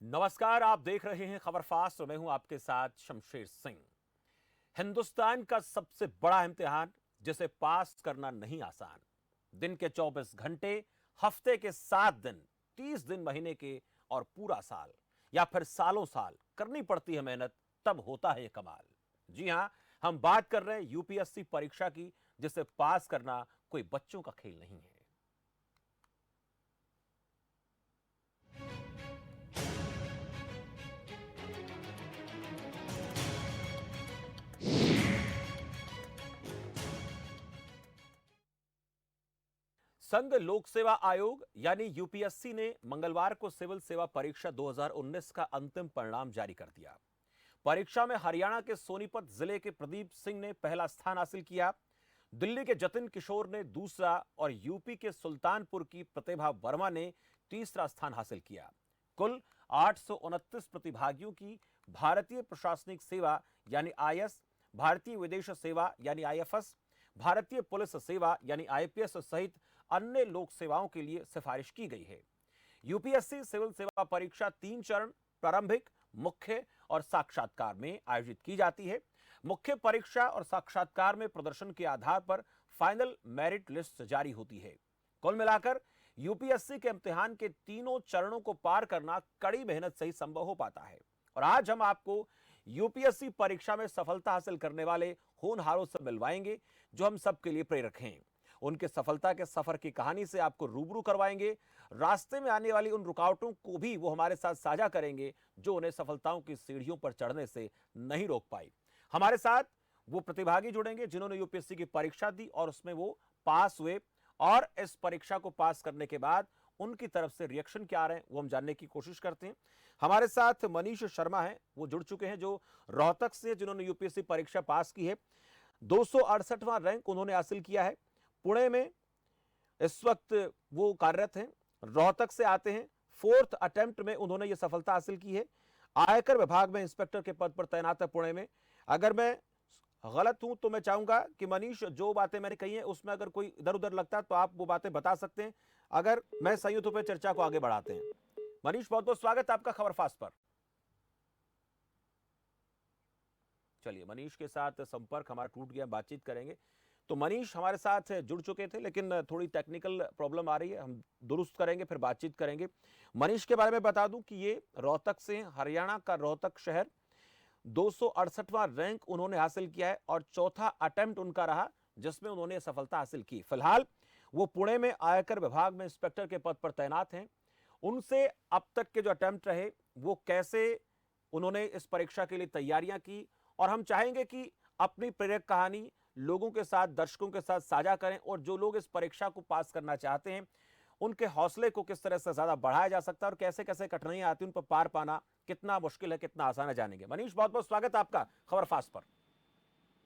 नमस्कार, आप देख रहे हैं खबर फास्ट और मैं हूं आपके साथ शमशेर सिंह। हिंदुस्तान का सबसे बड़ा इम्तिहान जिसे पास करना नहीं आसान। दिन के 24 घंटे, हफ्ते के 7 दिन, 30 दिन महीने के और पूरा साल या फिर सालों साल करनी पड़ती है मेहनत, तब होता है ये कमाल। जी हां, हम बात कर रहे हैं यूपीएससी परीक्षा की, जिसे पास करना कोई बच्चों का खेल नहीं है। संघ लोक सेवा आयोग यानी यूपीएससी ने मंगलवार को सिविल सेवा परीक्षा 2019 का अंतिम परिणाम जारी कर दिया। परीक्षा में हरियाणा के सोनीपत जिले के प्रदीप सिंह ने पहला स्थान हासिल किया। दिल्ली के जतिन किशोर ने दूसरा और यूपी के सुल्तानपुर की प्रतिभा वर्मा ने तीसरा स्थान हासिल किया। कुल 829 प्रतिभागियों की भारतीय प्रशासनिक सेवा यानी आईएएस, भारतीय विदेश सेवा यानी आईएफएस, भारतीय पुलिस सेवा यानी आईपीएस सहित अन्य लोक सेवाओं के लिए सिफारिश की गई है। यूपीएससी सिविल सेवा परीक्षा 3 चरण, प्रारंभिक, मुख्य और साक्षात्कार में आयोजित की जाती है। मुख्य परीक्षा और साक्षात्कार में प्रदर्शन के आधार पर फाइनल मेरिट लिस्ट जारी होती है। कुल मिलाकर यूपीएससी के इम्तिहान के तीनों चरणों को पार करना कड़ी मेहनत से ही संभव हो पाता है। और आज हम आपको यूपीएससी परीक्षा में सफलता हासिल करने वाले होनहारों से मिलवाएंगे, जो हम सबके लिए प्रेरक हैं। उनके सफलता के सफर की कहानी से आपको रूबरू करवाएंगे। रास्ते में आने वाली उन रुकावटों को भी वो हमारे साथ साझा करेंगे, जो उन्हें सफलताओं की सीढ़ियों पर चढ़ने से नहीं रोक पाई। हमारे साथ वो प्रतिभागी जुड़ेंगे जिन्होंने यूपीएससी की परीक्षा दी और उसमें वो पास हुए, और इस परीक्षा को पास करने के बाद उनकी तरफ से रिएक्शन क्या आ रहे हैं वो हम जानने की कोशिश करते हैं। हमारे साथ मनीष शर्मा हैं, वो जुड़ चुके हैं, जो रोहतक से, जिन्होंने यूपीएससी परीक्षा पास की है। 268वां रैंक उन्होंने हासिल किया है। पुणे में इस वक्त वो कार्यरत हैं। रोहतक से आते हैं। 4th अटेम्प्ट में उन्होंने ये सफलता हासिल की है। आयकर विभाग में इंस्पेक्टर के पद पर तैनात है पुणे में। अगर मैं गलत हूं तो मैं चाहूंगा कि मनीष, जो बातें मैंने कही हैं उसमें अगर कोई इधर उधर लगता है तो आप वो बातें बता सकते हैं। अगर मैं सही हूं तो फिर चर्चा को आगे बढ़ाते हैं। मनीष, बहुत बहुत स्वागत है आपका खबर फास्ट पर। चलिए, मनीष के साथ संपर्क हमारा टूट गया, बातचीत करेंगे। तो मनीष हमारे साथ जुड़ चुके थे, लेकिन थोड़ी टेक्निकल प्रॉब्लम आ रही है, हम दुरुस्त करेंगे, फिर बातचीत करेंगे। मनीष के बारे में बता दूं कि ये रोहतक से, हरियाणा का रोहतक शहर। 268वां रैंक उन्होंने हासिल किया है और चौथा अटेम्प्ट उनका रहा जिसमें उन्होंने सफलता हासिल की। फिलहाल वो पुणे में आयकर विभाग में इंस्पेक्टर के पद पर तैनात हैं। उनसे अब तक के जो अटेम्प्ट रहे, वो कैसे उन्होंने इस परीक्षा के लिए तैयारियां की, और हम चाहेंगे कि अपनी प्रेरक कहानी लोगों के साथ, दर्शकों के साथ साझा करें, और जो लोग इस परीक्षा को पास करना चाहते हैं उनके हौसले को किस तरह से ज्यादा बढ़ाया जा सकता है, और कैसे कैसे कठिनाइयां आती हैं उन पर पार पाना कितना मुश्किल है, कितना आसान है, जानेंगे। मनीष, बहुत बहुत स्वागत है आपका खबर फास्ट पर।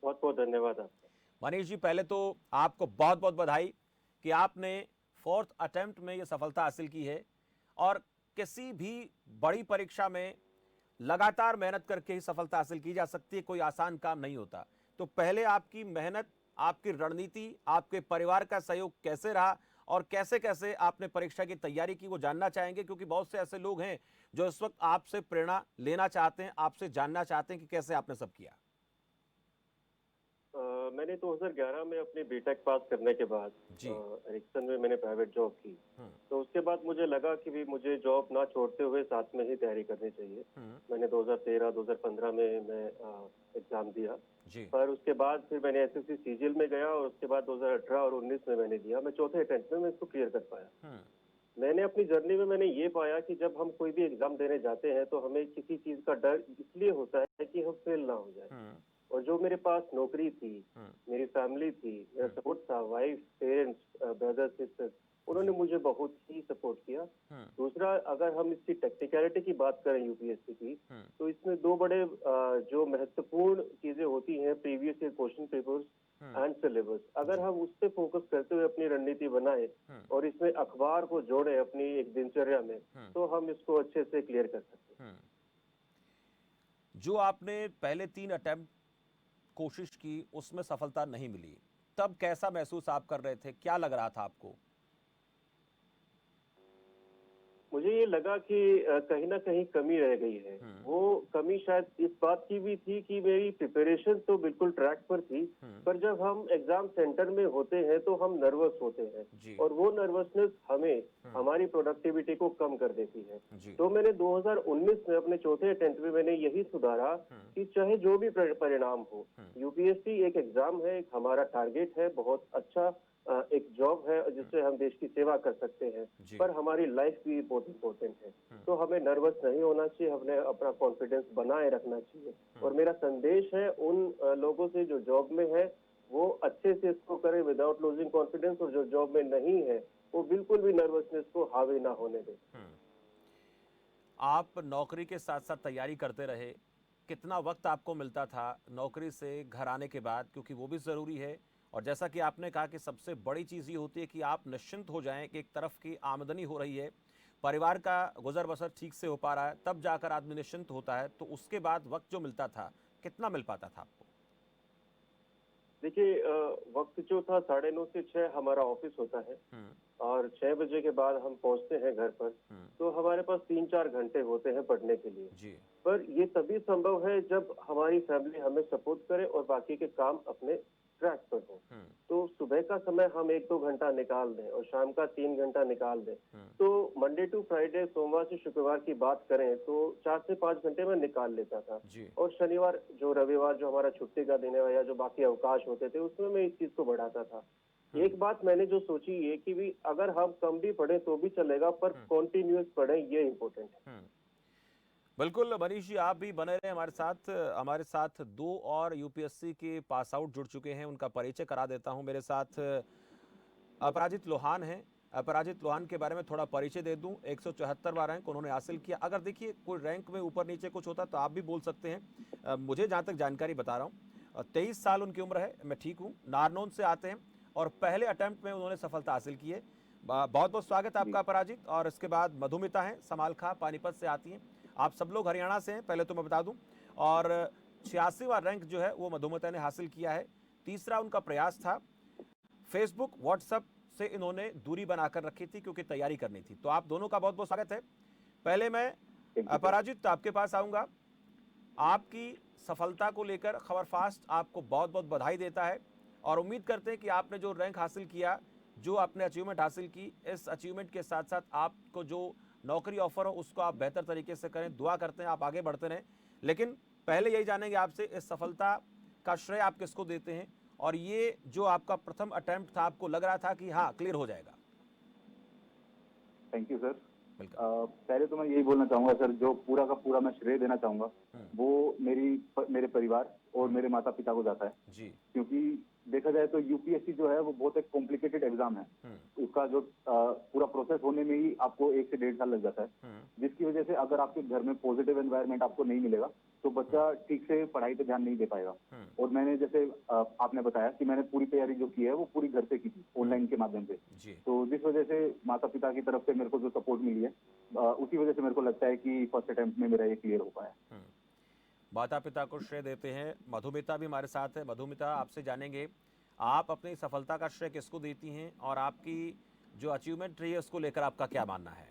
बहुत बहुत धन्यवाद आपका। मनीष जी, पहले तो आपको बहुत बहुत बधाई कि आपने 4th अटेम्प्ट में यह सफलता हासिल की है। और किसी भी बड़ी परीक्षा में लगातार मेहनत करके ही सफलता हासिल की जा सकती है, कोई आसान काम नहीं होता। तो पहले आपकी मेहनत, आपकी रणनीति, आपके परिवार का सहयोग कैसे रहा, और कैसे कैसे आपने परीक्षा की तैयारी की, वो जानना चाहेंगे, क्योंकि बहुत से ऐसे लोग हैं जो इस वक्त आपसे प्रेरणा लेना चाहते हैं, आपसे जानना चाहते हैं कि कैसे आपने सब किया। मैंने 2011 में अपनी बीटेक पास करने के बाद जी। एरिक्सन में मैंने प्राइवेट जॉब की। हम्म। तो उसके बाद मुझे लगा कि भी मुझे जॉब ना छोड़ते हुए साथ में ही तैयारी करनी चाहिए। हम्म। मैंने 2013-2015 में मैं एग्जाम दिया। जी। पर उसके बाद फिर मैंने एसएससी सीजीएल में गया, और उसके बाद 2018 और 19 में मैंने दिया। मैं चौथे अटेम्प्ट में मैं इसको क्लियर कर पाया। हम्म। मैंने अपनी जर्नी में मैंने ये पाया कि जब हम कोई भी एग्जाम देने जाते हैं तो हमें किसी चीज का डर इसलिए होता है कि हम फेल ना हो जाए। हम्म। और जो मेरे पास नौकरी थी, हम्म। मेरी फैमिली थी, मेरा सपोर्ट था, वाइफ, पेरेंट्स, ब्रदर, सिस्टर, उन्होंने मुझे बहुत ही सपोर्ट किया। हम्म। दूसरा, अगर हम इसकी टेक्निकलिटी की बात करें यूपीएससी की, हम्म। तो इसमें दो बड़े जो महत्वपूर्ण चीजें होती हैं, previous year question papers and syllabus. अगर हम उस पर फोकस करते हुए अपनी रणनीति बनाए और इसमें अखबार को जोड़े अपनी एक दिनचर्या में, तो हम इसको अच्छे से क्लियर कर सकते हैं। जो आपने पहले 3 अटेम्प्ट कोशिश की, उसमें सफलता नहीं मिली, तब कैसा महसूस आप कर रहे थे, क्या लग रहा था आपको? मुझे ये लगा कि कहीं ना कहीं कमी रह गई है। वो कमी शायद इस बात की भी थी कि मेरी प्रिपरेशन तो बिल्कुल ट्रैक पर थी, पर जब हम एग्जाम सेंटर में होते हैं तो हम नर्वस होते हैं जी। और वो नर्वसनेस हमें हमारी प्रोडक्टिविटी को कम कर देती है। जी। तो मैंने 2019 में अपने चौथे अटेम्प्ट में मैंने यही सुधारा कि चाहे जो भी परिणाम हो, यूपीएससी एक एग्जाम है, एक हमारा टारगेट है, बहुत अच्छा एक जॉब है जिससे हम देश की सेवा कर सकते हैं, जी। पर हमारी लाइफ भी बहुत इंपॉर्टेंट है। तो हमें नर्वस नहीं होना चाहिए, हमें अपना कॉन्फिडेंस बनाए रखना चाहिए। और मेरा संदेश है उन लोगों से जो जॉब में है, वो अच्छे से इसको करें विदाउट लूजिंग कॉन्फिडेंस, और जो जॉब में नहीं है वो बिल्कुल भी नर्वसनेस को हावी ना होने दे। आप नौकरी के साथ साथ तैयारी करते रहे, कितना वक्त आपको मिलता था नौकरी से घर आने के बाद, क्योंकि वो भी ज़रूरी है। और जैसा कि आपने कहा कि सबसे बड़ी चीज़ ये होती है कि आप निश्चिंत हो जाएं कि एक तरफ की आमदनी हो रही है, परिवार का गुजर बसर ठीक से हो पा रहा है, तब जाकर आदमी निश्चिंत होता है। तो उसके बाद वक्त जो मिलता था, कितना मिल पाता था आपको? देखिए, वक्त जो था 9:30 से 6 हमारा ऑफिस होता है, हम्म। और 6 बजे के बाद हम पहुंचते हैं घर पर। तो हमारे पास 3-4 घंटे होते हैं पढ़ने के लिए। जी। पर ये तभी संभव है जब हमारी फैमिली हमें सपोर्ट करे और बाकी के काम अपने ट्रैक पर हो। तो सुबह का समय हम 1-2 घंटा निकाल दें और शाम का 3 घंटा निकाल दें, तो मंडे टू फ्राइडे, सोमवार से शुक्रवार की बात करें तो 4 से 5 घंटे में निकाल लेता था। जी। और शनिवार जो रविवार जो हमारा छुट्टी का दिन है या जो बाकी अवकाश होते थे उसमें मैं इस चीज को बढ़ाता था। एक बात मैंने जो सोची ये कि भी अगर हम कम भी पढ़े तो भी चलेगा, पर कॉन्टिन्यूअस पढ़े, ये इम्पोर्टेंट है। बिल्कुल मनीष जी, आप भी बने रहे हमारे साथ। हमारे साथ दो और यूपीएससी के पास आउट जुड़ चुके हैं, उनका परिचय करा देता हूं। मेरे साथ अपराजित लोहान हैं। अपराजित लोहान के बारे में थोड़ा परिचय दे दूं। 174वां रैंक उन्होंने हासिल किया। अगर देखिए कोई रैंक में ऊपर नीचे कुछ होता तो आप भी बोल सकते हैं। मुझे जहां तक जानकारी बता रहा हूं, 23 साल उनकी उम्र है, मैं ठीक हूं, नारनौल से आते हैं और पहले अटेम्प्ट में उन्होंने सफलता हासिल की है। बहुत बहुत स्वागत है आपका अपराजित। और इसके बाद मधुमिता है, समालखा पानीपत से आती हैं। आप सब लोग हरियाणा से हैं, पहले तो मैं बता दूं। और 86वां रैंक जो है वो मधुमिता ने हासिल किया है। तीसरा उनका प्रयास था। फेसबुक व्हाट्सएप से इन्होंने दूरी बनाकर रखी थी क्योंकि तैयारी करनी थी। तो आप दोनों का बहुत बहुत स्वागत है। पहले मैं अपराजित आपके पास आऊंगा। आपकी सफलता को लेकर खबर फास्ट आपको बहुत बहुत बधाई देता है और उम्मीद करते हैं कि आपने जो रैंक हासिल किया, जो आपने अचीवमेंट हासिल की, इस अचीवमेंट के साथ साथ आपको जो नौकरी ऑफर हो उसको आप बेहतर तरीके से करें। दुआ करते हैं आप आगे बढ़ते रहें। लेकिन पहले यही जानेंगे आपसे, इस सफलता का श्रेय आप किसको देते हैं? और ये जो आपका प्रथम अटेम्प्ट था, आपको लग रहा था कि हाँ क्लियर हो जाएगा? Thank you sir. वेलकम। पहले तो मैं यही बोलना चाहूंगा सर, जो पूरा का पूरा मैं श्रेय देना चाहूंगा वो मेरे परिवार और मेरे माता पिता को जाता है जी। क्योंकि देखा जाए तो यूपीएससी जो है वो बहुत एक कॉम्प्लिकेटेड एग्जाम है। उसका जो पूरा प्रोसेस होने में ही आपको 1 से 1.5 साल लग जाता है, जिसकी वजह से अगर आपके घर में पॉजिटिव एनवायरनमेंट आपको नहीं मिलेगा तो बच्चा ठीक से पढ़ाई पे ध्यान नहीं दे पाएगा। और मैंने जैसे आपने बताया कि मैंने पूरी तैयारी जो की है वो पूरी घर से की थी, ऑनलाइन के माध्यम से। तो जिस वजह से माता पिता की तरफ से मेरे को जो सपोर्ट मिली है, उसी वजह से मेरे को लगता है कि फर्स्ट अटेम्प्ट में मेरा ये क्लियर हो पाया। माता पिता को श्रेय देते हैं। मधुमिता भी हमारे साथ है। मधुमिता, आपसे जानेंगे आप अपनी सफलता का श्रेय किसको देती हैं और आपकी जो अचीवमेंट रही है उसको लेकर आपका क्या मानना है?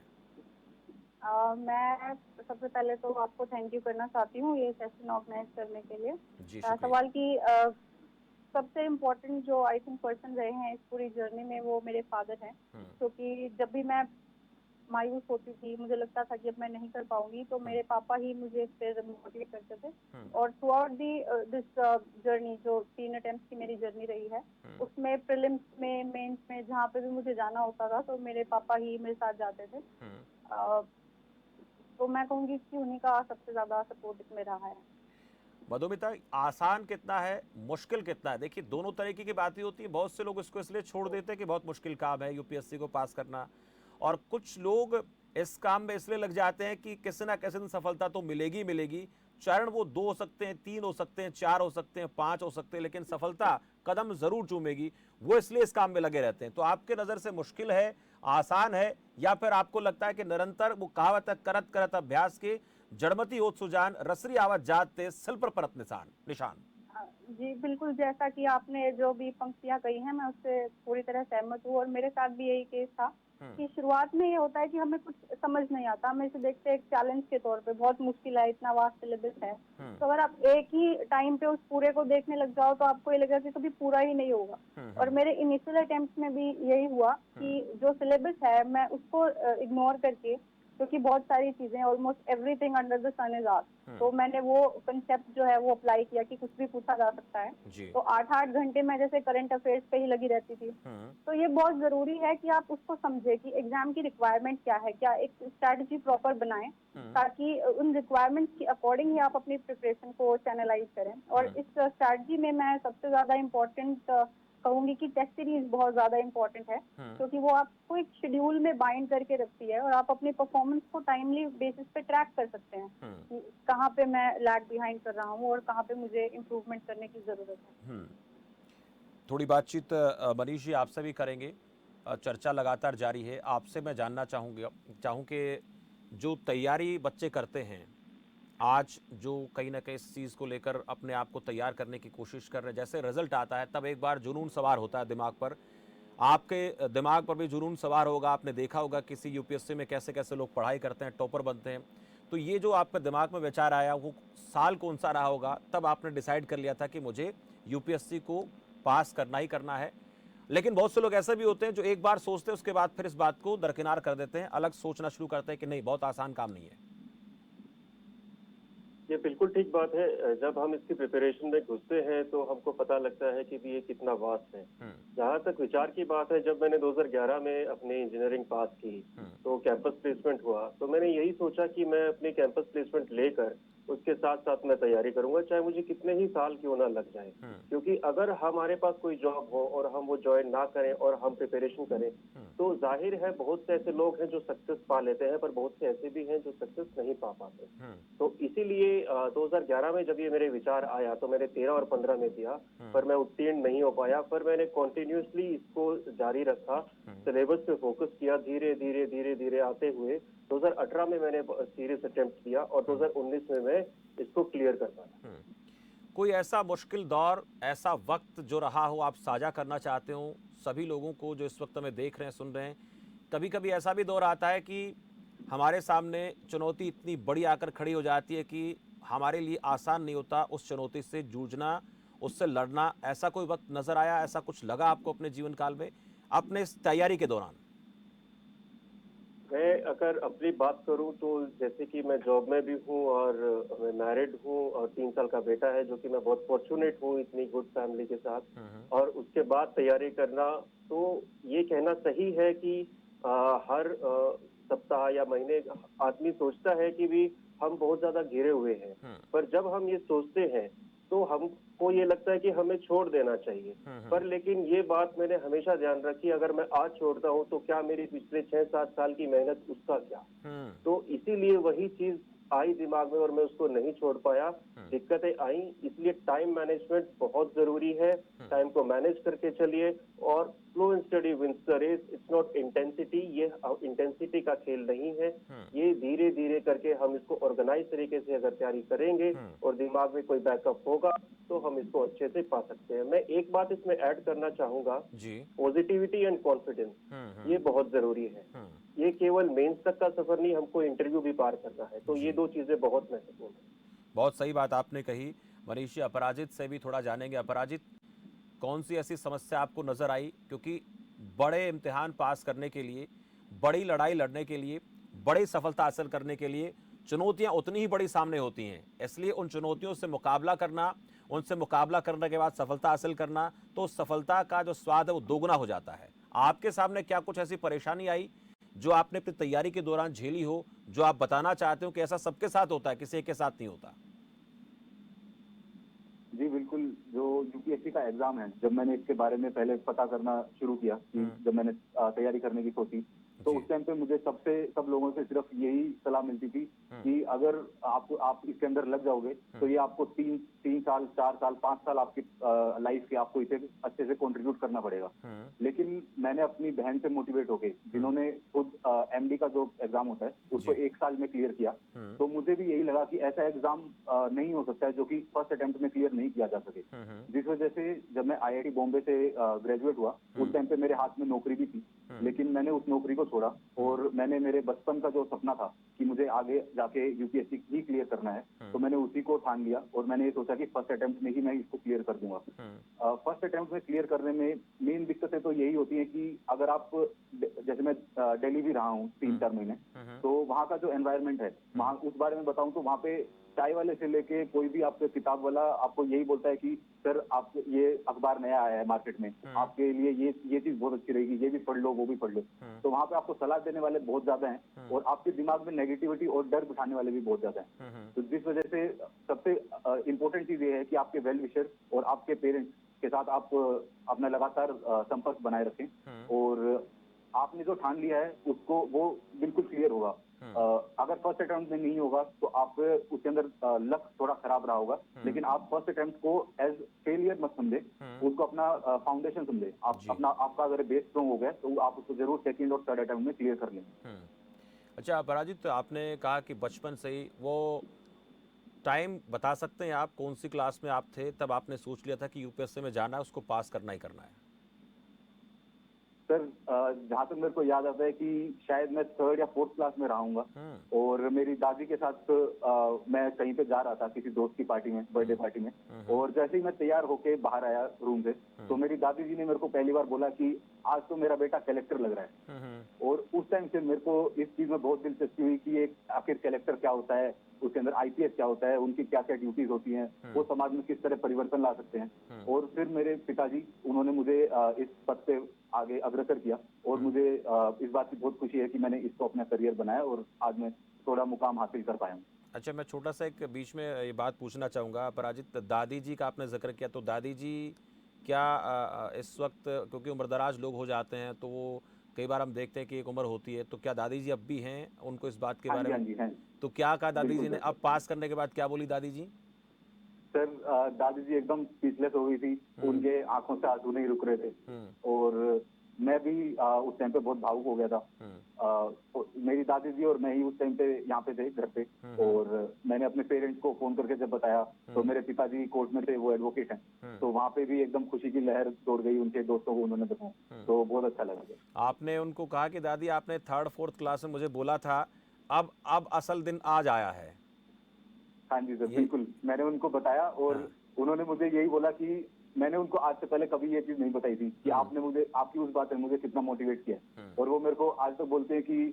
मैं सबसे पहले तो आपको थैंक यू करना चाहती हूँ ये सेशन ऑर्गेनाइज करने के लिए। जी, शुक्रिया। सवाल की सबसे इम्पोर्टेंट जो आई थिंक पर्सन रहे हैं इस पूरी जर्नी में वो मेरे फादर हैं, क्योंकि जब भी मैं मायूस होती थी, मुझे लगता था कि अब मैं नहीं कर पाऊंगी, तो मेरे पापा ही मुझे फिर मोटिवेट करते थे। और थ्रू आउट दिस जर्नी, जो 3 अटेम्प्ट की मेरी जर्नी रही है, उसमें प्रीलिम्स में, मेंस में, जहाँ पे भी मुझे जाना होता था तो मेरे पापा ही मेरे साथ जाते थे। तो मैं कहूँगी कि उन्हीं का सबसे ज्यादा सपोर्ट इसमें रहा है। मधुमिता, आसान कितना है, मुश्किल कितना है? देखिए दोनों तरीके की बातें होती है। बहुत से लोग इसको इसलिए छोड़ देते हैं कि बहुत मुश्किल काम है यूपीएससी को पास करना, और कुछ लोग इस काम में इसलिए लग जाते हैं कि किसी ना किसी दिन सफलता तो मिलेगी मिलेगी। चरण वो 2 हो सकते हैं, 3 हो सकते हैं, 4 हो सकते हैं, 5 हो सकते हैं, लेकिन सफलता कदम जरूर चूमेगी। वो इसलिए इस काम में लगे रहते हैं। तो आपके नजर से मुश्किल है, आसान है, या फिर आपको लगता है कि निरंतर वो कहावत है, करत करत अभ्यास के जड़मती होत सुजान, रसरी आवत जात ते सिल पर परत निशान? जी बिल्कुल, जैसा कि आपने जो भी पंक्तियां कही हैं मैं उससे पूरी तरह सहमत हूँ और मेरे साथ भी यही केस था कि शुरुआत में ये होता है कि हमें कुछ समझ नहीं आता, हम इसे देखते हैं एक चैलेंज के तौर पे, बहुत मुश्किल है, इतना वास्ट सिलेबस है। तो अगर आप एक ही टाइम पे उस पूरे को देखने लग जाओ तो आपको ये लगेगा कि कभी पूरा ही नहीं होगा। और मेरे इनिशियल अटेम्प्ट में भी यही हुआ कि जो सिलेबस है मैं उसको इग्नोर करके, क्योंकि बहुत सारी चीजें, almost everything under the sun is asked, तो मैंने वो कंसेप्ट जो है वो अप्लाई किया कि कुछ भी पूछा जा सकता है। तो 8-8 घंटे मैं जैसे करंट अफेयर्स पे ही लगी रहती थी। तो ये बहुत जरूरी है कि आप उसको समझे कि एग्जाम की रिक्वायरमेंट क्या है, क्या एक स्ट्रेटजी प्रॉपर बनाएं ताकि उन रिक्वायरमेंट्स के अकॉर्डिंग ही आप अपनी प्रिपरेशन को चैनलाइज करें। और इस स्ट्रेटजी में मैं सबसे ज्यादा इम्पोर्टेंट कहूंगी कि टेस्ट सीरीज बहुत ज्यादा इम्पोर्टेंट है, क्योंकि वो आपको एक शेड्यूल में बाइंड करके रखती है और आप अपनी परफॉर्मेंस को टाइमली बेसिस पे ट्रैक कर सकते हैं कि कहाँ पे मैं लैग बिहाइंड कर रहा हूँ और कहाँ पे मुझे इम्प्रूवमेंट करने की जरूरत है। थोड़ी बातचीत मनीष जी आपसे भी करेंगे। चर्चा लगातार जारी है। आपसे मैं जानना चाहूँ कि जो तैयारी बच्चे करते हैं आज, जो कहीं ना कहीं इस चीज़ को लेकर अपने आप को तैयार करने की कोशिश कर रहे हैं, जैसे रिजल्ट आता है तब एक बार जुनून सवार होता है दिमाग पर। आपके दिमाग पर भी जुनून सवार होगा। आपने देखा होगा किसी यूपीएससी में कैसे कैसे लोग पढ़ाई करते हैं, टॉपर बनते हैं। तो ये जो आपके दिमाग में विचार आया वो साल कौन सा रहा होगा, तब आपने डिसाइड कर लिया था कि मुझे यूपीएससी को पास करना ही करना है? लेकिन बहुत से लोग ऐसे भी होते हैं जो एक बार सोचते हैं उसके बाद फिर इस बात को दरकिनार कर देते हैं, अलग सोचना शुरू करते हैं कि नहीं, बहुत आसान काम नहीं है। ये बिल्कुल ठीक बात है। जब हम इसकी प्रिपरेशन में घुसते हैं तो हमको पता लगता है कि भी ये कितना वास्ट है। जहाँ तक विचार की बात है, जब मैंने 2011 में अपनी इंजीनियरिंग पास की तो कैंपस प्लेसमेंट हुआ, तो मैंने यही सोचा कि मैं अपनी कैंपस प्लेसमेंट लेकर उसके साथ साथ मैं तैयारी करूंगा, चाहे मुझे कितने ही साल क्यों ना लग जाए। क्योंकि अगर हमारे पास कोई जॉब हो और हम वो ज्वाइन ना करें और हम प्रिपरेशन करें, तो जाहिर है बहुत से ऐसे लोग हैं जो सक्सेस पा लेते हैं, पर बहुत से ऐसे भी हैं जो सक्सेस नहीं पा पाते। तो इसीलिए 2011 में जब ये मेरे विचार आया तो मैंने 13 और 15 में दिया, पर मैं उत्तीर्ण नहीं हो पाया। पर मैंने कॉन्टिन्यूसली इसको जारी रखा, सिलेबस पे फोकस किया, धीरे धीरे धीरे धीरे आते हुए 2018 में मैंने सीरियस अटेम्प्ट किया और 2019 में मैं इसको क्लियर कर पाया। कोई ऐसा मुश्किल दौर, ऐसा वक्त जो रहा हो, आप साझा करना चाहते हो सभी लोगों को जो इस वक्त हमें देख रहे हैं, सुन रहे हैं? कभी कभी ऐसा भी दौर आता है कि हमारे सामने चुनौती इतनी बड़ी आकर खड़ी हो जाती है कि हमारे लिए आसान नहीं होता उस चुनौती से जूझना, उससे लड़ना। ऐसा कोई वक्त नजर आया, ऐसा कुछ लगा आपको अपने जीवन काल में अपने इस तैयारी के दौरान? मैं अगर अपनी बात करूं तो जैसे कि मैं जॉब में भी हूं और मैं मैरिड हूं और 3 साल का बेटा है, जो कि मैं बहुत फॉर्चुनेट हूं इतनी गुड फैमिली के साथ। और उसके बाद तैयारी करना, तो ये कहना सही है कि हर सप्ताह या महीने आदमी सोचता है कि भी हम बहुत ज्यादा घिरे हुए हैं, पर जब हम ये सोचते हैं तो हमको ये लगता है कि हमें छोड़ देना चाहिए। पर लेकिन ये बात मैंने हमेशा ध्यान रखी, अगर मैं आज छोड़ता हूँ तो क्या मेरी पिछले 6-7 साल की मेहनत उसका क्या। तो इसीलिए वही चीज आई दिमाग में और मैं उसको नहीं छोड़ पाया। दिक्कतें आई, इसलिए टाइम मैनेजमेंट बहुत जरूरी है। टाइम को मैनेज करके चलिए और slow and steady wins the race. It's not intensity, ये इंटेंसिटी का खेल नहीं है। ये धीरे धीरे करके हम इसको ऑर्गेनाइज तरीके से अगर तैयारी करेंगे और दिमाग में कोई बैकअप होगा तो हम इसको अच्छे से पा सकते हैं। मैं एक बात इसमें ऐड करना चाहूंगा, पॉजिटिविटी एंड कॉन्फिडेंस, ये बहुत जरूरी है। ये केवल मेंस तक का सफर नहीं, हमको इंटरव्यू भी पार करना है। तो ये दो चीजें बहुत महत्वपूर्ण है। बहुत सही बात आपने कही। मनीष जी, अपराजित से भी थोड़ा जानेंगे। अपराजित, कौन सी ऐसी समस्या आपको नजर आई? क्योंकि बड़े इम्तिहान पास करने के लिए, बड़ी लड़ाई लड़ने के लिए, बड़ी सफलता हासिल करने के लिए चुनौतियां उतनी ही बड़ी सामने होती हैं। इसलिए उन चुनौतियों से मुकाबला करना, उनसे मुकाबला करने के बाद सफलता हासिल करना, तो सफलता का जो स्वाद है वो दोगुना हो जाता है। आपके सामने क्या कुछ ऐसी परेशानी आई जो आपने अपनी तैयारी के दौरान झेली हो, जो आप बताना चाहते हो कि ऐसा सबके साथ होता है, किसी एक के साथ नहीं होता? जी बिल्कुल। जो यूपीएससी का एग्जाम है, जब मैंने इसके बारे में पहले पता करना शुरू किया, कि जब मैंने तैयारी करने की सोची, तो उस टाइम पे मुझे सब लोगों से सिर्फ यही सलाह मिलती थी कि अगर आप इसके अंदर लग जाओगे तो ये आपको 3 साल 4 साल 5 साल आपकी लाइफ के आपको इसे अच्छे से कंट्रीब्यूट करना पड़ेगा। लेकिन मैंने अपनी बहन से मोटिवेट होके, जिन्होंने खुद एमडी का जो एग्जाम होता है उसको 1 साल में क्लियर किया, तो मुझे भी यही लगा कि ऐसा एग्जाम नहीं हो सकता है जो कि फर्स्ट अटेम्प्ट में क्लियर नहीं किया जा सके। जिस वजह से जब मैं आईआईटी बॉम्बे से ग्रेजुएट हुआ, उस टाइम पे मेरे हाथ में नौकरी भी थी, लेकिन मैंने उस नौकरी को छोड़ा और मैंने मेरे बचपन का जो सपना था कि मुझे आगे जाके यूपीएससी ही क्लियर करना है, तो मैंने उसी को ठान लिया और मैंने ये सोचा कि फर्स्ट अटेम्प्ट में ही मैं इसको क्लियर कर दूंगा। फर्स्ट अटेम्प्ट में क्लियर करने में मेन दिक्कतें तो यही होती है कि अगर आप, जैसे मैं दिल्ली भी रहा हूँ 3-4 महीने, तो वहाँ का जो एनवायरनमेंट है, वहाँ उस बारे में बताऊं तो वहाँ पे चाय वाले से लेके कोई भी आपके किताब वाला आपको यही बोलता है कि सर आप ये अखबार नया आया है मार्केट में, आपके लिए ये चीज बहुत अच्छी रहेगी, ये भी पढ़ लो, वो भी पढ़ लो। तो वहाँ पे आपको सलाह देने वाले बहुत ज्यादा हैं और आपके दिमाग में नेगेटिविटी और डर बिठाने वाले भी बहुत ज्यादा हैं। तो जिस वजह से सबसे इम्पोर्टेंट चीज ये है कि आपके वेल विशर और आपके पेरेंट्स के साथ आप अपना लगातार संपर्क बनाए रखें और आपने जो ठान लिया है उसको वो बिल्कुल क्लियर होगा। अगर फर्स्ट अटेम्प्ट में नहीं होगा तो आप उसके अंदर लक थोड़ा खराब रहा होगा, लेकिन आप फर्स्ट अटेम्प्ट को एज फेलियर मत समझे, उसको अपना फाउंडेशन समझे। आप अपना आपका अगर बेस स्ट्रॉन्ग हो गया तो आप उसको जरूर सेकंड और थर्ड अटेम्प्ट में क्लियर कर लें। अच्छा अपराजित, आपने कहा कि बचपन से ही वो टाइम बता सकते हैं आप कौन सी क्लास में आप थे तब आपने सोच लिया था कि यूपीएससी में जाना है, उसको पास करना ही करना है? सर जहाँ तक मेरे को याद आता है कि शायद मैं 3rd या 4th क्लास में रहूंगा और मेरी दादी के साथ मैं कहीं पे जा रहा था किसी दोस्त की पार्टी में, बर्थडे पार्टी में, और जैसे ही मैं तैयार होके बाहर आया रूम से, तो मेरी दादी जी ने मेरे को पहली बार बोला कि आज तो मेरा बेटा कलेक्टर लग रहा है। और उस टाइम से मेरे को इस चीज में बहुत दिलचस्पी हुई कि एक आखिर कलेक्टर क्या होता है, उसके अंदर आईपीएस क्या होता है, उनकी क्या क्या ड्यूटीज होती हैं, वो समाज में किस तरह परिवर्तन ला सकते हैं। और फिर मेरे पिताजी, उन्होंने मुझे इस पद पे आगे अग्रसर किया और मुझे इस बात की बहुत खुशी है कि मैंने इसको अपना करियर बनाया और आज मैं थोड़ा मुकाम हासिल कर पाया हूँ। अच्छा, मैं छोटा सा एक बीच में ये बात पूछना चाहूँगा अपराजित, दादी जी का आपने जिक्र किया, तो दादी जी क्या इस वक्त, क्योंकि उम्रदराज लोग हो जाते हैं तो वो कई बार हम देखते हैं कि एक उम्र होती है, तो क्या दादी जी अब भी हैं, उनको इस बात के हाँ बारे जी, हाँ में? जी, हाँ। तो क्या कहा दादी बिल्कुल जी ने, सर। अब पास करने के बाद क्या बोली दादी जी? सर दादी जी एकदम स्पीचलेस हो गई थी, उनके आंखों से आंसू नहीं रुक रहे थे और मैं भी उस टाइम पे बहुत भावुक हो गया था। मेरी दादी जी और मैं ही उस टाइम पे यहाँ पे थे घर पे, और मैंने अपने पेरेंट्स को फोन करके जब बताया तो मेरे पिताजी कोर्ट में थे, वो एडवोकेट हैं, तो वहाँ पे भी एकदम खुशी की लहर दौड़ गई, उनके दोस्तों को उन्होंने बताया, तो बहुत अच्छा लगा। आपने उनको कहा कि दादी आपने 3rd 4th क्लास में मुझे बोला था, अब असल दिन आज आया है? हाँ जी सर, ये बिल्कुल मैंने उनको बताया और हाँ। उन्होंने मुझे यही बोला कि मैंने उनको आज से पहले कभी ये चीज नहीं बताई थी कि आपने मुझे, आपकी उस बात ने मुझे कितना मोटिवेट किया। और वो मेरे को आज तक बोलते हैं कि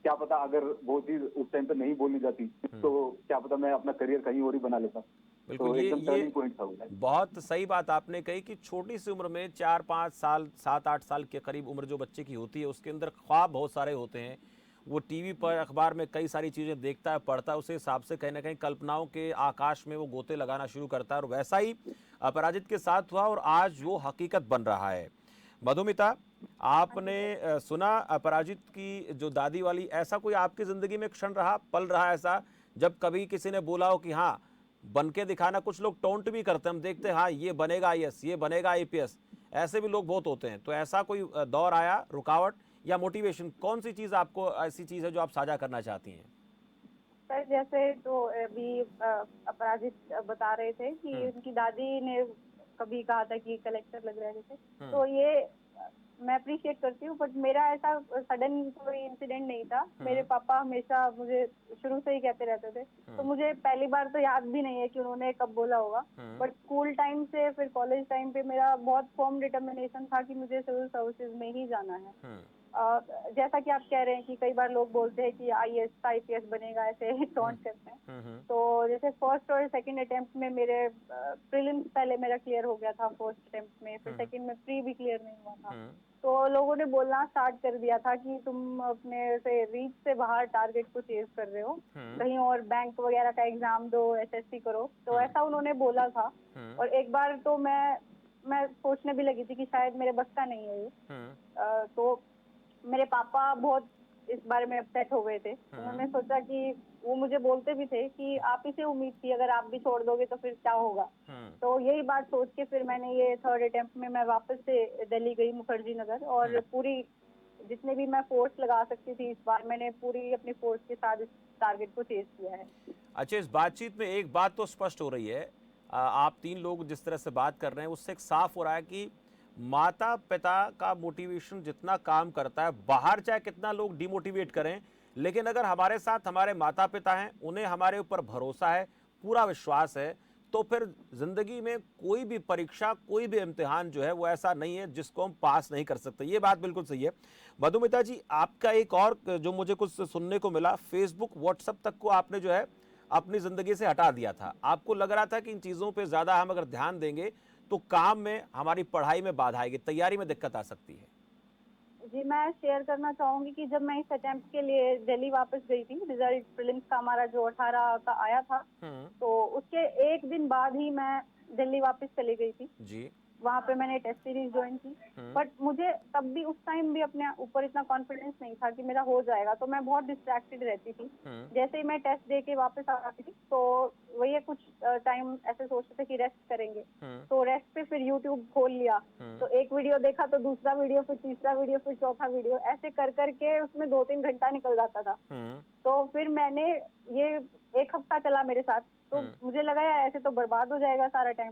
क्या पता अगर वो चीज उस टाइम पे नहीं बोली जाती तो क्या पता मैं अपना करियर कहीं और ही बना लेता। बिल्कुल, तो एकदम ये टर्निंग पॉइंट था वो। बहुत सही बात आपने कही कि छोटी सी उम्र में 4-5 साल 7-8 साल के करीब उम्र जो बच्चे की होती है, उसके अंदर ख्वाब बहुत सारे होते हैं। वो टीवी पर, अखबार में कई सारी चीज़ें देखता है, पढ़ता है, उस हिसाब से कहीं ना कहीं कल्पनाओं के आकाश में वो गोते लगाना शुरू करता है, और वैसा ही अपराजित के साथ हुआ और आज वो हकीकत बन रहा है। मधुमिता, आपने सुना अपराजित की जो दादी वाली, ऐसा कोई आपकी ज़िंदगी में क्षण रहा, पल रहा ऐसा, जब कभी किसी ने बोला हो कि हाँ बन के दिखाना, कुछ लोग टोंट भी करते हैं, हम देखते हैं हाँ ये बनेगा आईएएस, ये बनेगा आईपीएस, ऐसे भी लोग बहुत होते हैं, तो ऐसा कोई दौर आया, रुकावट या मोटिवेशन, कौन सी चीज़ आपको ऐसी चीज़ है जो आप साझा करना चाहती हैं? सर जैसे तो अभी अपराजित बता रहे थे कि उनकी दादी ने कभी कहा था कि कलेक्टर लग रहे थे, तो ये मैं अप्रिशिएट करती हूँ, बट मेरा ऐसा सडन कोई इंसिडेंट नहीं था। मेरे पापा हमेशा मुझे शुरू से ही कहते रहते थे, तो मुझे पहली बार तो याद भी नहीं है कि उन्होंने कब बोला होगा, बट स्कूल टाइम से फिर कॉलेज टाइम पे मेरा बहुत फर्म डिटर्मिनेशन था कि मुझे सिविल सर्विसेज में ही जाना है। जैसा कि आप कह रहे हैं कि कई बार लोग बोलते हैं कि आईएएस आईपीएस बनेगा, ऐसे टॉन्ट करते हैं। तो जैसे फर्स्ट और सेकंड अटेम्प्ट में मेरे प्रीलिम्स पहले मेरा क्लियर हो गया था फर्स्ट अटेम्प्ट में, फिर सेकंड में प्री भी क्लियर नहीं हुआ था, तो लोगों ने बोलना स्टार्ट कर दिया था कि तुम अपने से रीच से बाहर टारगेट को चेज कर रहे हो, कहीं और बैंक वगैरह का एग्जाम दो, एसएससी करो, तो ऐसा उन्होंने बोला था। और एक बार तो मैं सोचने भी लगी थी कि शायद मेरे बस का नहीं है ये। तो मेरे पापा बहुत इस बारे में अपसेट हो गए थे। उन्होंने सोचा कि, वो मुझे बोलते भी थे कि आप ही से उम्मीद थी, अगर आप भी छोड़ दोगे तो फिर क्या होगा। तो यही बात सोच के फिर मैंने ये 3rd अटेम्प्ट में मैं वापस से दिल्ली गई, मुखर्जी नगर, और पूरी जितने भी मैं फोर्स लगा सकती थी इस बार मैंने पूरी अपनी फोर्स के साथ इस टारगेट को चेज किया है। अच्छा, इस बातचीत में एक बात तो स्पष्ट हो रही है, आप 3 लोग जिस तरह से बात कर रहे हैं उससे एक साफ हो रहा है कि माता पिता का मोटिवेशन जितना काम करता है, बाहर चाहे कितना लोग डिमोटिवेट करें, लेकिन अगर हमारे साथ हमारे माता पिता हैं, उन्हें हमारे ऊपर भरोसा है, पूरा विश्वास है, तो फिर जिंदगी में कोई भी परीक्षा, कोई भी इम्तिहान जो है वो ऐसा नहीं है जिसको हम पास नहीं कर सकते। ये बात बिल्कुल सही है। मधुमिता जी, आपका एक और जो मुझे कुछ सुनने को मिला, फेसबुक व्हाट्सएप तक को आपने जो है अपनी जिंदगी से हटा दिया था। आपको लग रहा था कि इन चीजों पे ज्यादा हम अगर ध्यान देंगे तो काम में, हमारी पढ़ाई में बाधा आएगी, तैयारी में दिक्कत आ सकती है। जी, मैं शेयर करना चाहूंगी कि जब मैं इस अटेम्प्ट के लिए दिल्ली वापस गई थी, रिजल्ट प्रीलिम्स का हमारा जो 18 का आया था, तो उसके एक दिन बाद ही मैं दिल्ली वापस चली गई थी। जी। वहाँ पे मैंने टेस्ट सीरीज ज्वाइन की, बट मुझे तब भी उस टाइम भी अपने ऊपर इतना कॉन्फिडेंस नहीं था कि मेरा हो जाएगा, तो मैं बहुत डिस्ट्रैक्टेड रहती थी। जैसे ही मैं टेस्ट दे के वापस आती थी, तो वही कुछ टाइम ऐसे सोचते थे कि रेस्ट करेंगे, तो रेस्ट पे फिर यूट्यूब खोल लिया, तो एक वीडियो देखा तो दूसरा वीडियो, फिर तीसरा वीडियो, फिर चौथा वीडियो, ऐसे कर करके उसमें 2-3 घंटा निकल जाता था। तो फिर मैंने ये 1 हफ्ता चला मेरे साथ, तो मुझे लगा यार ऐसे तो बर्बाद हो जाएगा सारा टाइम।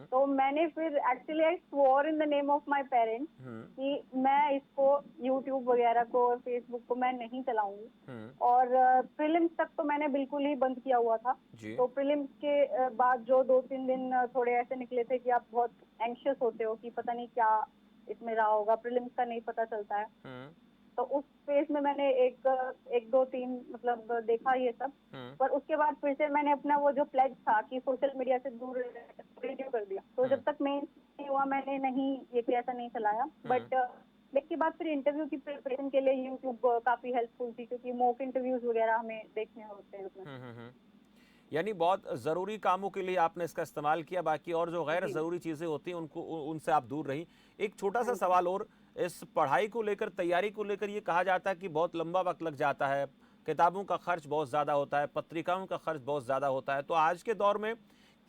तो मैंने फिर actually I swore in the name of my parents कि मैं इसको यूट्यूब वगैरह को और फेसबुक को मैं नहीं चलाऊंगी। और प्रीलिम्स तक तो मैंने बिल्कुल ही बंद किया हुआ था। तो प्रीलिम्स के बाद जो 2-3 दिन थोड़े ऐसे निकले थे कि आप बहुत एंग्शियस होते हो कि पता नहीं क्या इसमें रहा होगा, प्रीलिम्स का नहीं पता चलता है। तो उस फेज में मैंने एक 2-3 मतलब देखा ये सब, पर उसके बाद फिर से मैंने अपना वो जो प्लेज था कि सोशल मीडिया से दूर रेडियो कर दिया। तो जब तक मेन नहीं हुआ मैंने नहीं ये कोई ऐसा नहीं चलाया। बट इसके बाद फिर इंटरव्यू की प्रिपरेशन के लिए यूट्यूब काफी हेल्पफुल थी, क्योंकि मॉक इंटरव्यूज वगैरह हमें देखने होते हैं उसमें। यानी बहुत जरूरी कामों के लिए आपने इसका इस्तेमाल किया, बाकी और जो गैर जरूरी चीजें होती हैं उनको, उनसे आप दूर रही। एक छोटा सा सवाल और, इस पढ़ाई को लेकर, तैयारी को लेकर ये कहा जाता है कि बहुत लंबा वक्त लग जाता है, किताबों का खर्च बहुत ज़्यादा होता है, पत्रिकाओं का खर्च बहुत ज़्यादा होता है, तो आज के दौर में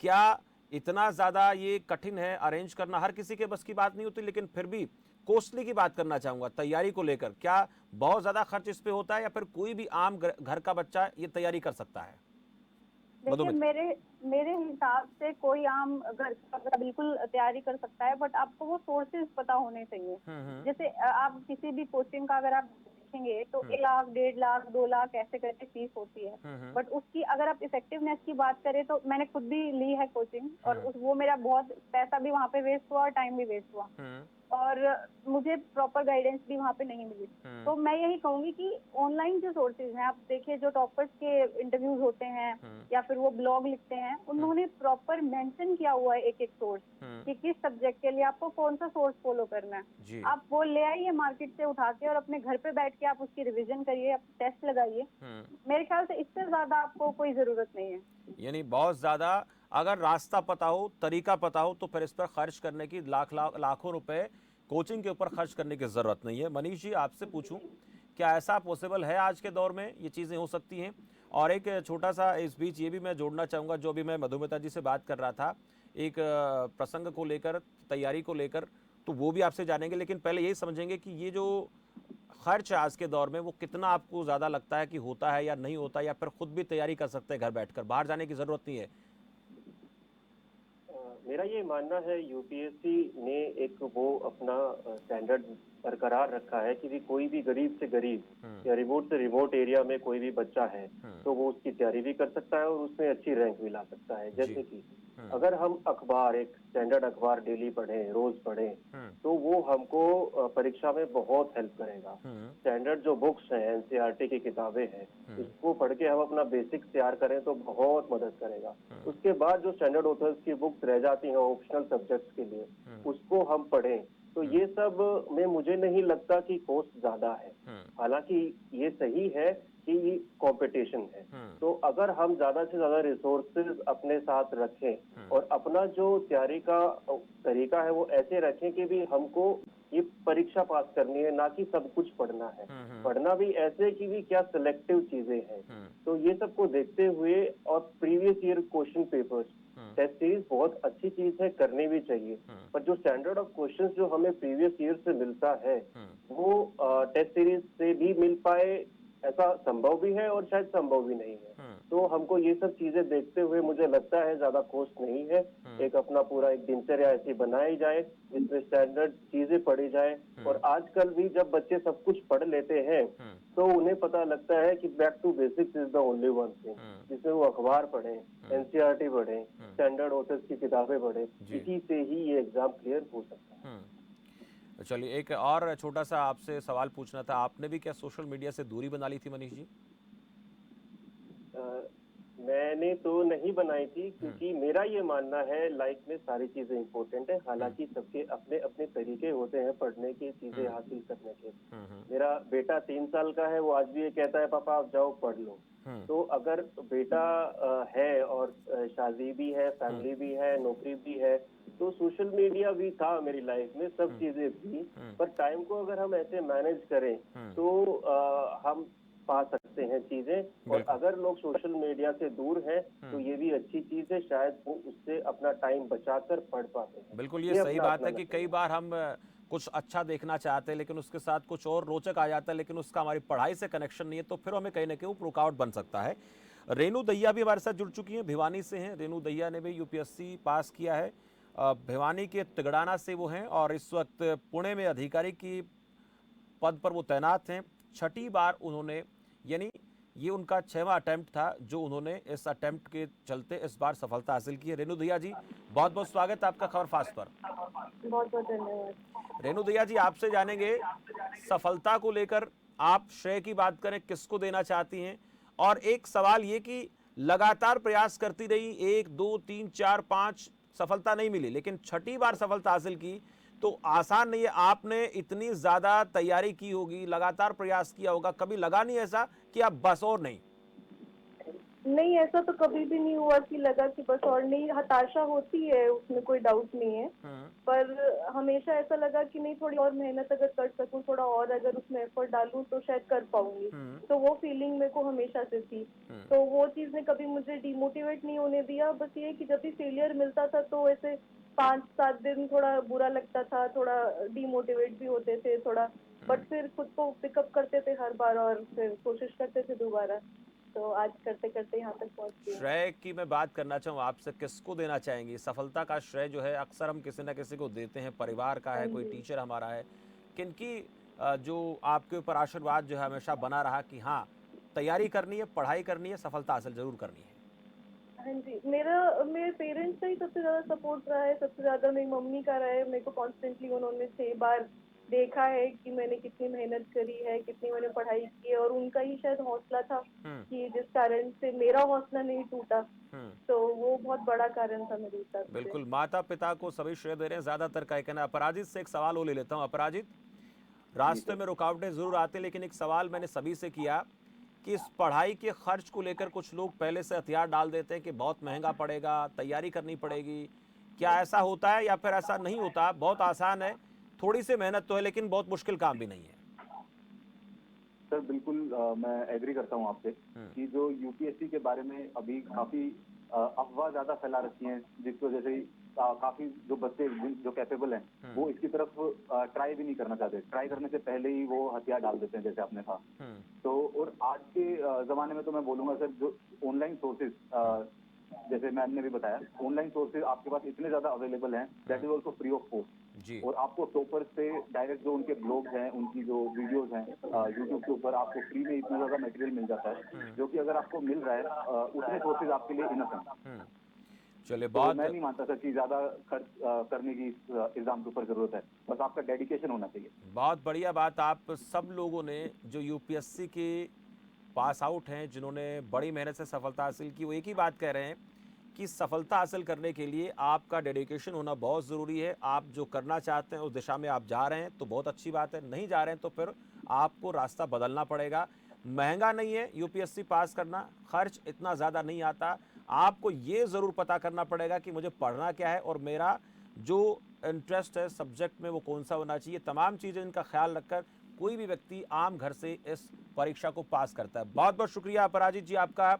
क्या इतना ज़्यादा ये कठिन है अरेंज करना? हर किसी के बस की बात नहीं होती, लेकिन फिर भी कॉस्टली की बात करना चाहूँगा, तैयारी को लेकर क्या बहुत ज़्यादा खर्च इस पर होता है, या फिर कोई भी आम घर का बच्चा ये तैयारी कर सकता है? देखिए, मेरे हिसाब से कोई आम घर का बिल्कुल तैयारी कर सकता है, बट आपको वो सोर्सेज पता होने चाहिए। जैसे आप किसी भी कोचिंग का अगर आप देखेंगे तो 1 लाख, 1.5 लाख, 2 लाख ऐसे करके फीस होती है। बट उसकी अगर आप इफेक्टिवनेस की बात करें तो मैंने खुद भी ली है कोचिंग, और वो मेरा बहुत पैसा भी वहाँ पे वेस्ट हुआ और टाइम भी वेस्ट हुआ, और मुझे प्रॉपर गाइडेंस भी वहाँ पे नहीं मिली। तो मैं यही कहूंगी कि ऑनलाइन जो सोर्सेज हैं, आप देखिए जो टॉपर्स के इंटरव्यूज होते हैं या फिर वो ब्लॉग लिखते हैं, उन्होंने प्रॉपर मेंशन किया हुआ है एक एक सोर्स कि किस सब्जेक्ट के लिए आपको कौन सा सोर्स फॉलो करना है। आप वो ले आइए मार्केट से उठा के, और अपने घर पे बैठ के आप उसकी रिविजन करिए, आप टेस्ट लगाइए। मेरे ख्याल से इससे ज्यादा आपको कोई जरूरत नहीं है। यानी बहुत ज्यादा अगर रास्ता पता हो, तरीका पता हो, तो फिर इस पर खर्च करने की लाखों रुपए कोचिंग के ऊपर खर्च करने की जरूरत नहीं है। मनीष जी, आपसे पूछूं, क्या ऐसा पॉसिबल है आज के दौर में, ये चीजें हो सकती हैं? और एक छोटा सा इस बीच ये भी मैं जोड़ना चाहूँगा, जो भी मैं मधुमिता जी से बात कर रहा था एक प्रसंग को लेकर, तैयारी को लेकर, तो वो भी आपसे जानेंगे, लेकिन पहले यही समझेंगे कि ये जो खर्च है आज के दौर में, वो कितना आपको ज़्यादा लगता है कि होता है या नहीं होता, या फिर खुद भी तैयारी कर सकते हैं घर बैठकर, बाहर जाने की ज़रूरत नहीं है? मेरा ये मानना है, यूपीएससी ने एक वो अपना स्टैंडर्ड बरकरार रखा है कि भी कोई भी गरीब से गरीब या रिमोट से रिमोट एरिया में कोई भी बच्चा है तो वो उसकी तैयारी भी कर सकता है और उसमें अच्छी रैंक भी ला सकता है। जैसे कि अगर हम अखबार, एक स्टैंडर्ड अखबार डेली पढ़ें, रोज पढ़ें, तो वो हमको परीक्षा में बहुत हेल्प करेगा। स्टैंडर्ड जो बुक्स हैं, एनसीईआरटी की किताबें हैं, इसको पढ़ के हम अपना बेसिक्स तैयार करें तो बहुत मदद करेगा। उसके बाद जो स्टैंडर्ड ऑथर्स की बुक्स रह जाती हैं ऑप्शनल सब्जेक्ट्स के लिए, उसको हम पढ़ें, तो ये सब में मुझे नहीं लगता कि कॉस्ट ज्यादा है। हालांकि ये सही है कि ये कंपटीशन है, तो अगर हम ज्यादा से ज्यादा रिसोर्सेज अपने साथ रखें और अपना जो तैयारी का तरीका है वो ऐसे रखें कि भी हमको ये परीक्षा पास करनी है, ना कि सब कुछ पढ़ना है। पढ़ना भी ऐसे कि भी क्या सिलेक्टिव चीजें हैं, तो ये सबको देखते हुए, और previous year question papers, test series बहुत अच्छी चीज है, करनी भी चाहिए, पर जो स्टैंडर्ड ऑफ क्वेश्चंस जो हमें प्रीवियस ईयर से मिलता है वो टेस्ट सीरीज से भी मिल पाए ऐसा संभव भी है और शायद संभव भी नहीं है। तो हमको ये सब चीजें देखते हुए मुझे लगता है ज्यादा कॉस्ट नहीं है, एक अपना पूरा एक दिनचर्या ऐसी बनाई जाए जिसमें स्टैंडर्ड चीजें पढ़ी जाए। और आजकल भी जब बच्चे सब कुछ पढ़ लेते हैं तो उन्हें पता लगता है कि back to basics is the only one thing, जिसमें वो अखबार पढ़ें, एनसीईआरटी पढ़ें, स्टैंडर्ड ऑथर्स की किताबें पढ़ें, इसी से ही ये एग्जाम क्लियर हो सकता है। चलिए, एक और छोटा सा आपसे सवाल पूछना था, आपने भी क्या सोशल मीडिया से दूरी बना ली थी मनीष जी? मैंने तो नहीं बनाई थी, क्योंकि मेरा ये मानना है लाइफ में सारी चीजें इम्पोर्टेंट है। हालांकि सबके अपने अपने तरीके होते हैं पढ़ने के, चीजें हासिल करने के। मेरा बेटा 3 साल का है, वो आज भी ये कहता है पापा आप जाओ पढ़ लो। तो अगर बेटा है और शादी भी है, फैमिली भी है, नौकरी भी है, तो सोशल मीडिया भी था मेरी लाइफ में, सब चीजें थी। पर टाइम को अगर हम ऐसे मैनेज करें तो हम पा सकते हैं चीजें। और अगर लोग सोशल मीडिया से दूर हैं तो ये भी अच्छी चीज है, शायद वो उससे अपना टाइम बचाकर पढ़ पाते हैं। बिल्कुल, ये सही बात है कि कई बार हम कुछ अच्छा देखना चाहते हैं लेकिन उसके साथ कुछ और रोचक आ जाता है, लेकिन उसका हमारी पढ़ाई से कनेक्शन नहीं है, तो फिर हमें कहीं ना कहीं रुकावट बन सकता है। रेणु दहिया भी हमारे साथ जुड़ चुकी हैं, भिवानी से हैं। रेणु दहिया ने भी यूपीएससी पास किया है, भिवानी के तिगड़ाना से वो हैं और इस वक्त पुणे में अधिकारी की पद पर वो तैनात हैं। 6ठी बार उन्होंने, यानी ये उनका 6वां अटेम्प्ट था जो उन्होंने इस अटेम्प्ट के चलते इस बार सफलता हासिल की है। रेणु दहिया जी, बहुत बहुत स्वागत है आपका खबर फास्ट पर। बहुत बहुत धन्यवाद। रेणु दहिया जी, आपसे जानेंगे सफलता को लेकर, आप श्रेय की बात करें किसको देना चाहती हैं? और एक सवाल ये कि लगातार प्रयास करती रही, 1 2 3 4 5 सफलता नहीं मिली, लेकिन 6ठी बार सफलता हासिल की, तो आसान नहीं है। आपने इतनी ज्यादा तैयारी की होगी, लगातार प्रयास किया होगा, कभी लगा नहीं ऐसा कि आप बस और नहीं? नहीं, ऐसा तो कभी भी नहीं हुआ कि लगा कि बस और नहीं। हताशा होती है, उसमें कोई डाउट नहीं है, पर हमेशा ऐसा लगा कि नहीं, थोड़ी और मेहनत अगर कर सकूं, थोड़ा और अगर उसमें एफर्ट डालूं तो शायद कर पाऊंगी। तो वो फीलिंग मेरे को हमेशा से थी। तो वो चीज ने कभी मुझे डिमोटिवेट नहीं होने दिया। बस ये कि जब भी फेलियर मिलता था तो ऐसे 5-7 दिन थोड़ा बुरा लगता था, थोड़ा डिमोटिवेट भी होते थे थोड़ा, बट फिर खुद को पिकअप करते थे हर बार और फिर कोशिश करते थे दोबारा। तो आज करते करते यहाँ तक पहुँच गए। श्रेय की मैं बात करना चाहूँ आपसे, किसको देना चाहेंगी सफलता का श्रेय? जो है अक्सर हम किसी ना किसी को देते हैं, परिवार का है, कोई टीचर हमारा है, किनकी जो आपके ऊपर आशीर्वाद जो है हमेशा बना रहा कि हाँ तैयारी करनी है, पढ़ाई करनी है, सफलता हासिल जरूर करनी है? हाँ जी, मेरे पेरेंट्स का ही सबसे ज्यादा सपोर्ट रहा है, सबसे ज्यादा मेरी मम्मी का रहा है। मेरे को कॉन्स्टेंटली उन्होंने 6 बार देखा है कि मैंने कितनी मेहनत करी है, कितनी मैंने पढ़ाई की है, और उनका ही शायद हौसला था कि जिस कारण से मेरा हौसला नहीं टूटा। तो वो बहुत बड़ा कारण था मेरे हिसाब से। बिल्कुल, माता पिता को सभी श्रेय दे रहे हैं ज्यादातर का कहना। अपराजित से एक सवाल वो ले लेता हूँ। अपराजित, रास्ते में रुकावटें जरूर आते, लेकिन एक सवाल मैंने सभी से किया कि इस पढ़ाई के खर्च को लेकर कुछ लोग पहले से हथियार डाल देते हैं कि बहुत महंगा पड़ेगा, तैयारी करनी पड़ेगी। क्या ऐसा होता है या फिर ऐसा नहीं होता, बहुत आसान है, थोड़ी सी मेहनत तो है लेकिन बहुत मुश्किल काम भी नहीं है? सर बिल्कुल, मैं एग्री करता हूं आपसे कि जो यूपीएससी के बारे में अभी काफी अफवाह ज्यादा फैला रखी हैं, जिसकी वजह से काफी जो बच्चे जो कैपेबल हैं वो इसकी तरफ ट्राई भी नहीं करना चाहते। ट्राई करने से पहले ही वो हथियार डाल देते हैं, जैसे आपने कहा। तो और आज के जमाने में तो मैं बोलूंगा सर, जो ऑनलाइन सोर्सेज, जैसे मैम ने भी बताया, ऑनलाइन सोर्सेज आपके पास इतने ज्यादा अवेलेबल हैं, that is also free of cost. और आपको टॉपर से डायरेक्ट जो उनके ब्लॉग्स हैं, उनकी जो वीडियोस हैं यूट्यूब के ऊपर, आपको फ्री में इतना ज्यादा मटेरियल मिल जाता है, जो कि अगर आपको मिल रहा है उतने सोर्सेज आपके लिए इनफ हैं। चलिए, तो बहुत मैं नहीं मानता सर कि ज्यादा खर्च करने की इस एग्जाम के ऊपर जरूरत है, बस आपका डेडिकेशन होना चाहिए। बहुत बढ़िया बात। आप सब लोगों ने जो यूपीएससी के पास आउट हैं, जिन्होंने बड़ी मेहनत से सफलता हासिल की, वो एक ही बात कह रहे हैं कि सफलता हासिल करने के लिए आपका डेडिकेशन होना बहुत ज़रूरी है। आप जो करना चाहते हैं उस दिशा में आप जा रहे हैं तो बहुत अच्छी बात है, नहीं जा रहे हैं तो फिर आपको रास्ता बदलना पड़ेगा। महंगा नहीं है यूपीएससी पास करना, खर्च इतना ज़्यादा नहीं आता। आपको ये ज़रूर पता करना पड़ेगा कि मुझे पढ़ना क्या है और मेरा जो इंटरेस्ट है सब्जेक्ट में वो कौन सा होना चाहिए। तमाम चीज़ें इनका ख्याल रखकर कोई भी व्यक्ति आम घर से इस परीक्षा को पास करता है। बहुत बहुत शुक्रिया अपराजित जी आपका।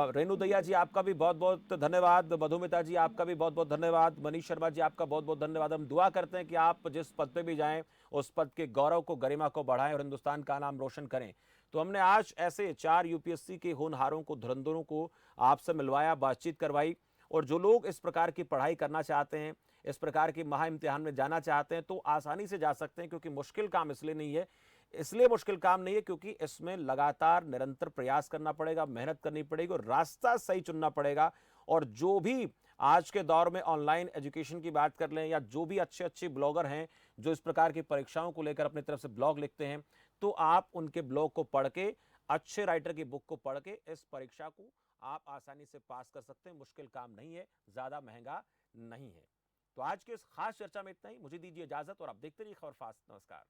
रेणु दहिया जी आपका भी बहुत बहुत धन्यवाद। मधुमिता जी आपका भी बहुत बहुत धन्यवाद। मनीष शर्मा जी आपका बहुत बहुत धन्यवाद। हम दुआ करते हैं कि आप जिस पद पे भी जाएं उस पद के गौरव को, गरिमा को बढ़ाएं और हिंदुस्तान का नाम रोशन करें। तो हमने आज ऐसे 4 यूपीएससी के होनहारों को, धुरंधरों को आपसे मिलवाया, बातचीत करवाई। और जो लोग इस प्रकार की पढ़ाई करना चाहते हैं, इस प्रकार के महा इम्तिहान में जाना चाहते हैं, तो आसानी से जा सकते हैं, क्योंकि मुश्किल काम इसलिए मुश्किल काम नहीं है क्योंकि इसमें लगातार निरंतर प्रयास करना पड़ेगा, मेहनत करनी पड़ेगी और रास्ता सही चुनना पड़ेगा। और जो भी आज के दौर में ऑनलाइन एजुकेशन की बात कर लें, या जो भी अच्छे अच्छे ब्लॉगर हैं जो इस प्रकार की परीक्षाओं को लेकर अपनी तरफ से ब्लॉग लिखते हैं, तो आप उनके ब्लॉग को पढ़ के, अच्छे राइटर की बुक को पढ़ के इस परीक्षा को आप आसानी से पास कर सकते हैं। मुश्किल काम नहीं है, ज्यादा महंगा नहीं है। तो आज के इस खास चर्चा में इतना ही। मुझे दीजिए इजाजत और आप देखते रहिए खबर फास्ट। नमस्कार।